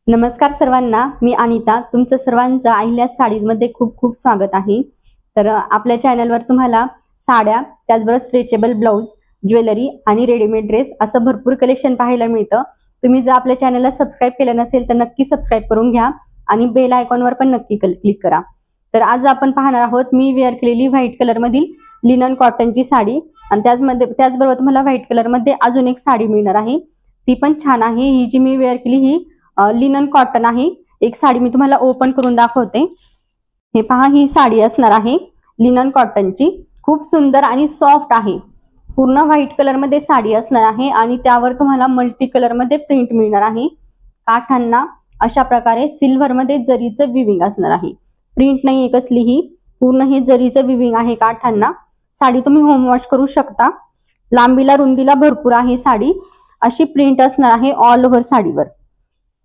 नमस्कार सर्वांना, मी अनिता तुमचं सर्वांचं अहिल्या साडीजमध्ये खूप खूप स्वागत आहे। तर आपल्या चॅनलवर तुम्हाला साड्या, त्याचबरोबर स्ट्रेचेबल ब्लाउज, ज्वेलरी आणि रेडीमेड ड्रेस असं भरपूर कलेक्शन पाहायला मिळतं। तुम्ही जर आपल्या चॅनलला सबस्क्राइब केलं नसेल तर नक्की सबस्क्राइब करून घ्या आणि बेल आयकॉनवर पण नक्की क्लिक करा। तर आज आपण पाहणार आहोत मी वेअर केलेली व्हाईट कलर मधील लिनन कॉटनची साडी आणि त्याचबरोबर तुम्हाला व्हाईट कलर मध्ये अजून एक साडी मिळणार आहे, ती पण छान आहे। ही जी मी वेअर केली ही लिनन कॉटन आहे। एक साडी मी तुम्हाला ओपन करून दाखवते। हे पहा, ही साडी असणार आहे लिनन कॉटनची, खूप सुंदर आणि सॉफ्ट आहे। पूर्ण व्हाईट कलर मध्ये साडी असणार आहे आणि त्यावर तुम्हाला मल्टी कलर मध्ये प्रिंट मिळणार आहे। काठांना अशा प्रकारे सिल्वर मध्ये जरीचं विविंग असणार आहे। प्रिंट नाही कसलीही, पूर्ण हे जरीचं विविंग आहे काठांना। साडी तुम्ही होम वॉश करू शकता। लांबीला रुंदीला भरपूर आहे साडी। अशी प्रिंट असणार आहे ऑल ओव्हर साडीवर।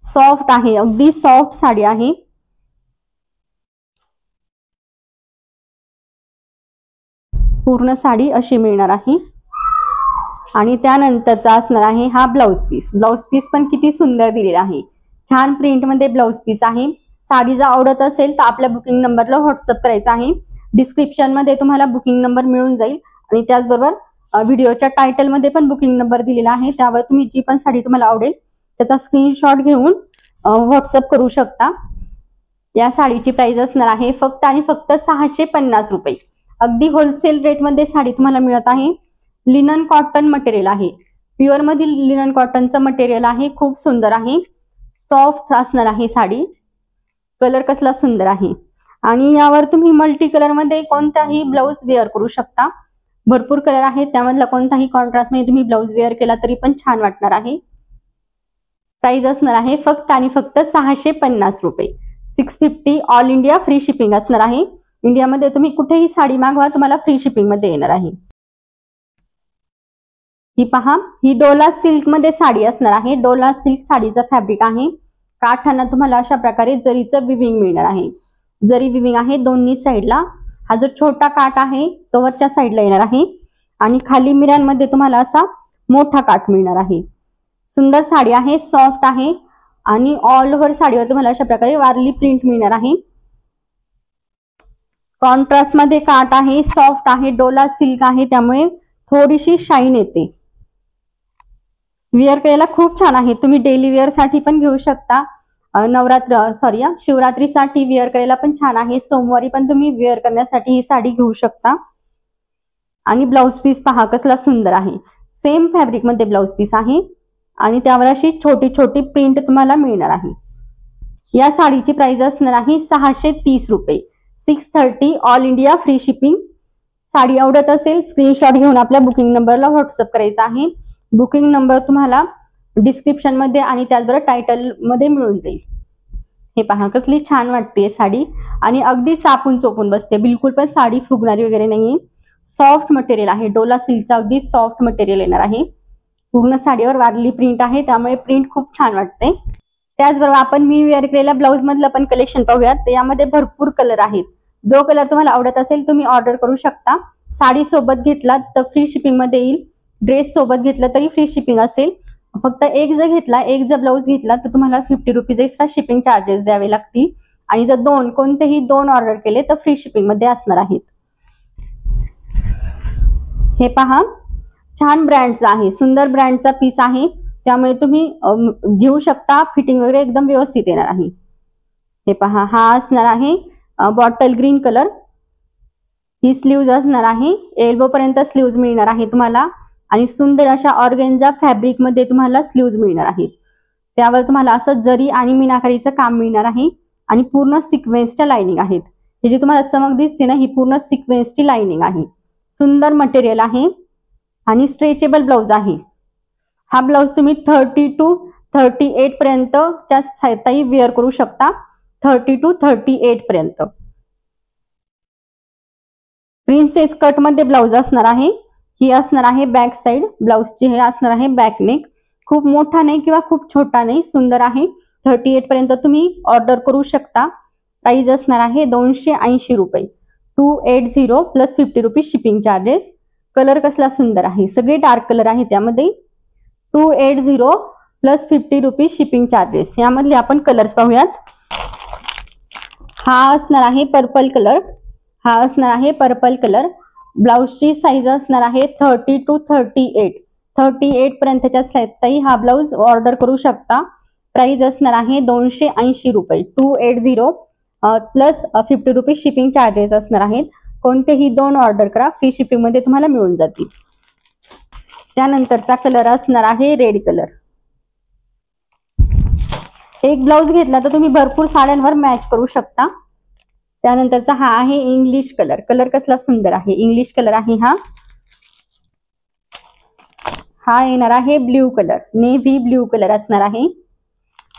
सॉफ्ट आहे, अगदी सॉफ्ट साडी आहे। पूर्ण साडी अशी मिळणार आहे आणि त्यानंतरचा असणार आहे हा ब्लाउज पीस। ब्लाउज पीस पण किती सुंदर दिलेला आहे, छान प्रिंट मध्ये ब्लाउज पीस आहे। साडी जर आवडत असेल तर आपल्या बुकिंग नंबरला व्हॉट्सअप करायचा आहे। डिस्क्रिप्शन मध्ये तुम्हाला बुकिंग नंबर मिळून जाईल आणि त्याचबरोबर व्हिडिओच्या टायटल मध्ये पण बुकिंग नंबर दिलेला आहे। त्यावर तुम्ही जी पण साडी तुम्हाला आवडेल त्याचा स्क्रीनशॉट घेऊन व्हॉट्सअप करू शकता। या साडीची प्राइस असणार आहे फक्त आणि फक्त 650 रुपये। अगदी होलसेल रेट मध्ये साडी तुम्हाला मिळत आहे। लिनन कॉटन मटेरियल आहे, प्युअर मधील लिनन कॉटनचं मटेरियल आहे। खूप सुंदर आहे, सॉफ्ट असणार आहे साडी। कलर कसला सुंदर आहे आणि यावर तुम्ही मल्टी कलर मध्ये कोणताही ब्लाउज वेअर करू शकता। भरपूर कलर आहेत, त्यामधला कोणताही कॉन्ट्रास्ट मध्ये तुम्ही ब्लाउज वेअर केला तरी पण छान वाटणार आहे। प्राइस असणार आहे फक्त आणि फक्त 650 रुपये। 650 ऑल इंडिया फ्री शिपिंग असणार आहे। इंडियामध्ये तुम्ही कुठेही साडी मागवा तुम्हाला फ्री शिपिंग मध्ये येणार आहे। ही पहा, ही डोला सिल्क मध्ये साडी असणार आहे। डोला सिल्क साडीचं फॅब्रिक आहे। काठांना तुम्हाला अशा प्रकारे जरीचं विविंग मिळणार आहे। जरी विविंग आहे दोन्ही साईडला। हा जो छोटा काठ आहे तो वरच्या साईडला येणार आहे आणि खाली मिऱ्यांमध्ये तुम्हाला असा मोठा काठ मिळणार आहे। सुंदर साडी आहे, सॉफ्ट आहे आणि ऑल ओव्हर साडीवर तुम्हाला अशा प्रकारे वारली प्रिंट मिळणार आहे। कॉन्ट्रास्ट मध्ये काठ आहे, सॉफ्ट आहे, डोला सिल्क आहे, त्यामुळे थोडीशी शाईन येते। वेअर करायला खूप छान आहे। तुम्ही डेली वेअर साठी पण घेऊ शकता। शिवरात्रीसाठी वेअर करायला पण छान आहे। सोमवारी पण तुम्ही वेअर करण्यासाठी ही साडी घेऊ शकता। आणि ब्लाउज पीस पहा कसला सुंदर आहे, सेम फॅब्रिक मध्ये ब्लाउज पीस आहे आणि त्यावर अशी छोटी छोटी प्रिंट तुम्हाला मिळणार आहे। या साडीची प्राइस असणार आहे 630 रुपये। 630 all India free shipping. Sari आवडत असेल स्क्रीनशॉट घेऊन आपल्या बुकिंग नंबरला व्हॉट्सअप करायचा आहे। बुकिंग नंबर तुम्हाला डिस्क्रिप्शन मध्ये आणि त्याचबरोबर टायटल मध्ये मिळून जाईल। हे पहा कसली छान वाटते साडी आणि अगदी चापून चोपून बसते, बिलकुल पण साडी फुगणारी वगैरे नाहीये। सॉफ्ट मटेरियल आहे, डोला सिल्कचा अगदी सॉफ्ट मटेरियल येणार आहे। पूर्ण साडीवर वारली प्रिंट आहे, त्यामुळे प्रिंट खूप छान वाटते। त्याचबरोबर आपण मी वेअर केलेल्या ब्लाउज मधलं पण कलेक्शन पाहूयात। तर यामध्ये भरपूर कलर आहेत। जो कलर तुम्हाला आवडत असेल तुम्ही ऑर्डर करू शकता। साडी सोबत घेतला तर फ्री शिपिंग मध्ये येईल, ड्रेस सोबत घेतला तरी फ्री शिपिंग असेल। फक्त एक जर ब्लाउज घेतला तर तुम्हाला 50 रुपीज एक्स्ट्रा शिपिंग चार्जेस द्यावे लागतील आणि जर कोणतेही दोन ऑर्डर केले तर फ्री शिपिंग मध्ये असणार आहेत। हे पहा, छान ब्रँडचा आहे, सुंदर ब्रँडचा पीस आहे, त्यामुळे तुम्ही घेऊ शकता। फिटिंग वगैरे एकदम व्यवस्थित येणार आहे। हे पहा, हा असणार आहे बॉटल ग्रीन कलर। ही स्लीव्ज असणार आहे, एल्बो पर्यंत स्लीव्ज मिळणार आहे तुम्हाला आणि सुंदर अशा ऑर्गेन्झा फॅब्रिक मध्ये तुम्हाला स्लीव्ज मिळणार आहेत। त्यावर तुम्हाला असं जरी आणि मीनाकारीचं काम मिळणार आहे आणि पूर्ण सिक्वेन्सच्या लाइनिंग आहेत। ही जी तुम्हाला चमक दिसते ना, ही पूर्ण सिक्वेन्सची लाइनिंग आहे। सुंदर मटेरियल आहे आणि स्ट्रेचेबल ब्लाउज आहे। हा ब्लाउज तुम्ही 30 to 38 पर्यंतच्या साईजही वेअर करू शकता। 30 to 38 पर्यंत। प्रिन्सेस कट मध्ये ब्लाउज असणार आहे। ही असणार आहे बॅक साइड ब्लाउजची। हे असणार आहे बॅक नेक, खूप मोठा नाही किंवा खूप छोटा नाही, सुंदर आहे। 38 पर्यंत तुम्ही ऑर्डर करू शकता। प्राइस असणार आहे 280 रुपये। 280 plus 50 rupees shipping charges. Colour कसला सुंदर आहे, सगळे डार्क कलर आहे त्यामध्ये। 280 प्लस 50 रुपीज शिपिंग चार्जेस। यामधले आपण कलर्स पाहूयात। हा असणार आहे पर्पल कलर, हा असणार आहे पर्पल कलर। ब्लाउजची साईज असणार आहे 30 to 38 पर्यंतच्या साईजचाही हा ब्लाउज ऑर्डर करू शकता। प्राइस असणार आहे 280 रुपये 280 प्लस 50 रुपीज शिपिंग चार्जेस असणार आहेत। कोणतेही दोन ऑर्डर करा, फ्री शिपिंग मध्ये तुम्हाला मिळून जातील। त्यानंतरचा कलर असणार आहे रेड कलर। एक ब्लाउज घेतला तर तुम्ही भरपूर साड्यांवर मॅच करू शकता। त्यानंतरचा हा आहे इंग्लिश कलर। कलर कसला सुंदर आहे, इंग्लिश कलर आहे हा। हा येणार आहे blue colour, navy blue colour असणार आहे।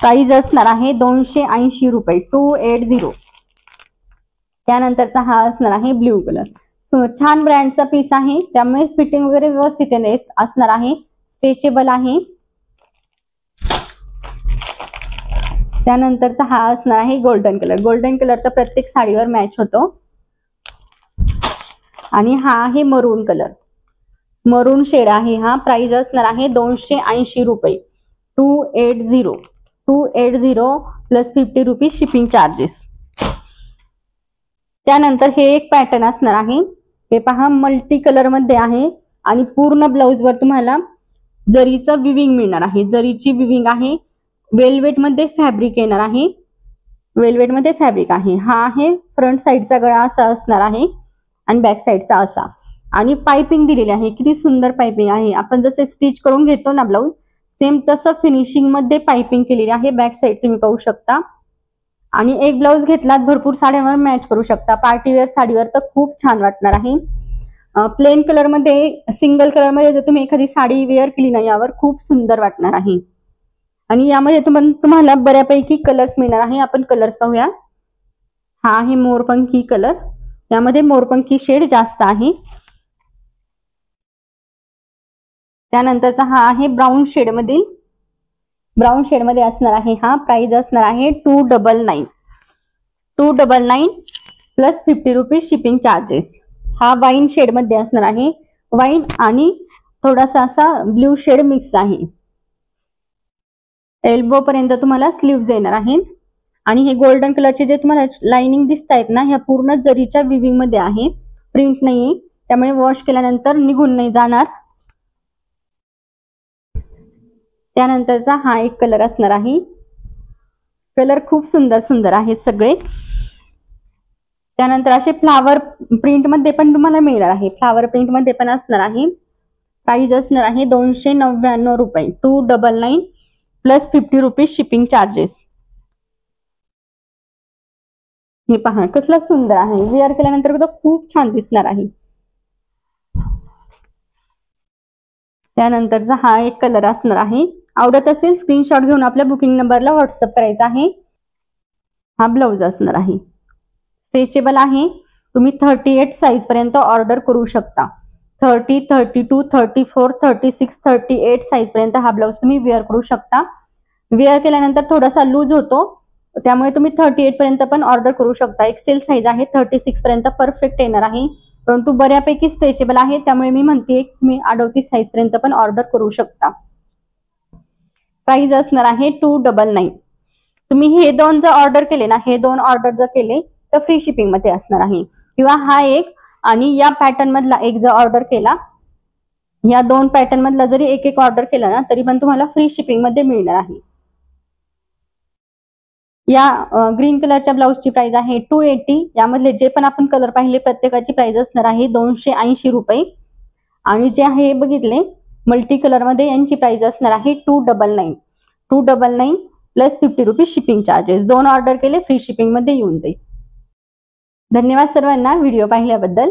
प्राइस असणार आहे 280 रुपये 280। त्यानंतरचा हा असणार आहे ब्ल्यू कलर। छान ब्रँडचा पीस आहे, त्यामुळे फिटिंग वगैरे व्यवस्थित असणार आहे, स्ट्रेचेबल आहे। त्यानंतरचा हा असणार आहे गोल्डन कलर। गोल्डन कलर तर प्रत्येक साडीवर मॅच होतो। आणि हा आहे मरून कलर, मरून शेड आहे हा। प्राइस असणार आहे 280 रुपये 280 प्लस 50 रुपीज शिपिंग चार्जेस। त्यानंतर हे एक पॅटर्न असणार आहे, हे पहा मल्टी कलर मध्ये आहे आणि पूर्ण ब्लाउज वर तुम्हाला जरीचं विविंग मिळणार आहे। जरीची विविंग आहे, वेलवेट मध्ये फॅब्रिक येणार आहे, वेलवेट मध्ये फॅब्रिक आहे। हा आहे फ्रंट साइडचा गळा असा असणार आहे आणि बॅक साइडचा असा, आणि पाइपिंग दिलेली आहे। किती सुंदर पाइपिंग आहे, आपण जसे स्टिच करून घेतो ना ब्लाउज, सेम तसं फिनिशिंग मध्ये पाइपिंग केलेली आहे। बॅक साइड तुम्ही पाहू शकता। आणि एक ब्लाउज घेतलात भरपूर साड्यांवर मॅच करू शकता, पार्टीवेअर साडीवर तर खूप छान वाटणार आहे। प्लेन कलर मध्ये, सिंगल कलर मध्ये जर तुम्ही एखादी साडी वेअर केली ना, यावर खूप सुंदर वाटणार आहे। आणि यामध्ये तुम्हाला बऱ्यापैकी कलर्स मिळणार आहे। आपण कलर्स पाहूया। हा आहे मोरपंखी कलर, यामध्ये मोरपंखी शेड जास्त आहे। त्यानंतरचा हा आहे ब्राऊन शेड मधील, ब्राऊन शेड मध्ये असणार आहे हा। प्राइस असणार आहे 299 प्लस 50 रुपीज शिपिंग चार्जेस। हा वाईन शेड मध्ये असणार आहे, वाईन आणि थोडासा असा ब्ल्यू शेड मिक्स आहे। एल्बो पर्यंत तुम्हाला स्लीव्ज येणार आहेत। आणि हे गोल्डन कलरचे जे तुम्हाला लाइनिंग दिसत आहेत ना, ह्या पूर्ण जरीच्या विविंग मध्ये आहे, प्रिंट नाहीये, त्यामुळे वॉश केल्यानंतर निघून नाही जाणार। त्यानंतरचा हा एक कलर असणार आहे। कलर खूप सुंदर सुंदर आहेत सगळे। त्यानंतर असे फ्लावर प्रिंट मध्ये पण तुम्हाला मिळणार आहे, फ्लावर प्रिंट मध्ये पण असणार आहे। प्राइस असणार आहे 299 रुपये 299 प्लस 50 रुपीज शिपिंग चार्जेस। हे पहा कसला सुंदर आहे, वेअर केल्यानंतर तो खूप छान दिसणार आहे। त्यानंतरचा हा एक कलर असणार आहे। आवडत असेल स्क्रीनशॉट घेऊन आपल्या बुकिंग नंबरला व्हॉट्सअप करायचा आहे। हा ब्लाउज असणार आहे, स्ट्रेचेबल आहे। तुम्ही 38 साइज पर्यंत ऑर्डर करू शकता। 30, 32, 34, 36, 38 साइज पर्यंत हा ब्लाउज तुम्ही वेअर करू शकता। वेअर केल्यानंतर थोडासा लूज होतो, त्यामुळे तुम्ही 38 पर्यंत पण ऑर्डर करू शकता। एक्सेल साइज आहे, 36 पर्यंत परफेक्ट येणार आहे, परंतु बऱ्यापैकी स्ट्रेचेबल आहे, त्यामुळे मी म्हणते तुम्ही 38 साइज पर्यंत पण ऑर्डर करू शकता। प्राइस असणार आहे 299। तुम्ही हे दोन जर ऑर्डर केले ना, हे दोन ऑर्डर जर केले तर फ्री शिपिंग मध्ये असणार आहे। किंवा हा एक आणि या पॅटर्न मधला एक जर ऑर्डर केला, या दोन पॅटर्न मधला जरी एक एक ऑर्डर केला ना, तरी पण तुम्हाला फ्री शिपिंग मध्ये मिळणार आहे। या ग्रीन कलरच्या ब्लाउजची प्राइस आहे 280। यामधले जे पण आपण कलर पाहिले प्रत्येकाची प्राइस असणार आहे 280 रुपये। आणि जे आहे बघितले मल्टी कलर मध्ये, यांची प्राइस असणार आहे 299 प्लस 50 रुपीज शिपिंग चार्जेस। दोन ऑर्डर केले फ्री शिपिंग मध्ये येऊन जाईल। धन्यवाद सर्वांना व्हिडिओ पाहिल्याबद्दल।